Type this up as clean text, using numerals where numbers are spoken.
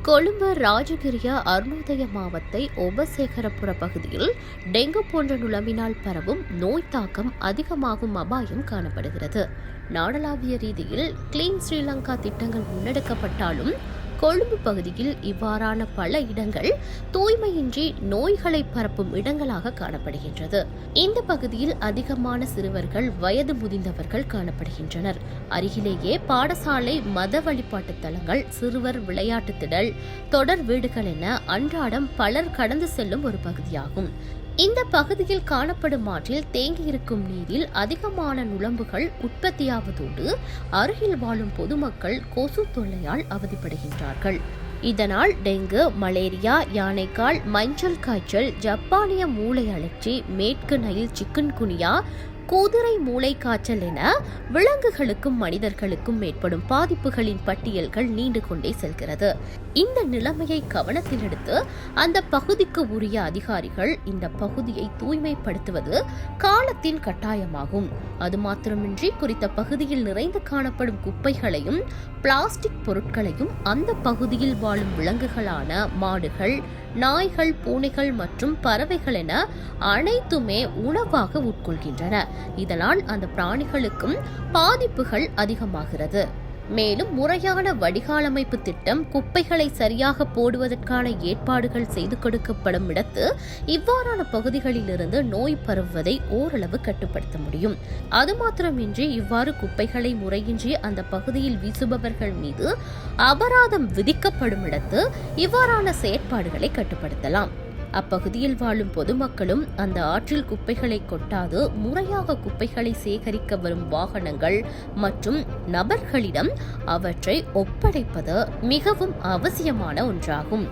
கொழும்பு ராஜகிரிய அருணோதய மாவத்தை ஒபசேகரபுர பகுதியில் டெங்கு போன்ற நுளம்பினால் பரவும் நோய் தாக்கம் அதிகமாகும் அபாயம் காணப்படுகிறது. நாடளாவிய ரீதியில் கிளீன் ஸ்ரீலங்கா திட்டங்கள் முன்னெடுக்கப்பட்டாலும் கொழும்பு பகுதியில் இவ்வாறான பல இடங்கள் தூய்மையின்றி நோய்களை பரப்பும் இடங்களாக காணப்படுகின்றது. இந்த பகுதியில் அதிகமான சிறுவர்கள், வயது முதிர்ந்தவர்கள் காணப்படுகின்றனர். அருகிலேயே பாடசாலை, மத வழிபாட்டு தலங்கள், சிறுவர் விளையாட்டு திடல், தொடர் வீடுகள் என அன்றாடம் பலர் கடந்து செல்லும் ஒரு பகுதியாகும். இந்த பகுதியில் காணப்படும் ஆற்றில் தேங்கியிருக்கும் நீரில் அதிகமான நுளம்புகள் உற்பத்தியாவதோடு அருகில் வாழும் பொதுமக்கள் கொசு தொல்லையால் அவதிப்படுகின்றார்கள். இதனால் டெங்கு, மலேரியா, யானைக்கால், மஞ்சள் காய்ச்சல், ஜப்பானிய மூளை அழற்சி, மேற்கு நைல் சிக்குன்குனியா, குதிரை மூளை காய்ச்சல் என விலங்குகளுக்கும் மனிதர்களுக்கும் ஏற்படும் பாதிப்புகளின் பட்டியல்கள் நீண்டு கொண்டே செல்கிறது. இந்த நிலைமையை கவனத்தில் எடுத்து அந்த பகுதிக்கு உரிய அதிகாரிகள் இந்த பகுதியை தூய்மைப்படுத்துவது காலத்தின் கட்டாயமாகும். அது மாத்திரமின்றி குறித்த பகுதியில் நிறைந்து காணப்படும் குப்பைகளையும் பிளாஸ்டிக் பொருட்களையும் அந்த பகுதியில் வாழும் விலங்குகளான மாடுகள், நாய்கள், பூனைகள் மற்றும் பறவைகள் என அனைத்துமே உணவாக உட்கொள்கின்றன. இதனால் அந்த பிராணிகளுக்கும் பாதிப்புகள் அதிகமாகிறது. மேலும் முறையான வடிகால் அமைப்பு திட்டம், குப்பைகளை சரியாக போடுவதற்கான ஏற்பாடுகள் செய்து கொடுக்கப்படும் இடத்து இவ்வாறான பகுதிகளிலிருந்து நோய் பரவுவதை ஓரளவு கட்டுப்படுத்த முடியும். அது மாத்திரமின்றி இவ்வாறு குப்பைகளை முறையின்றி அந்த பகுதியில் வீசுபவர்கள் மீது அபராதம் விதிக்கப்படும் இடத்து இவ்வாறான செயற்பாடுகளை கட்டுப்படுத்தலாம். அப்பகுதியில் வாழும் பொதுமக்களும் அந்த ஆற்றில் குப்பைகளை கொட்டாது முறையாக குப்பைகளை சேகரிக்க வரும் வாகனங்கள் மற்றும் நபர்களிடம் அவற்றை ஒப்படைப்பது மிகவும் அவசியமான ஒன்றாகும்.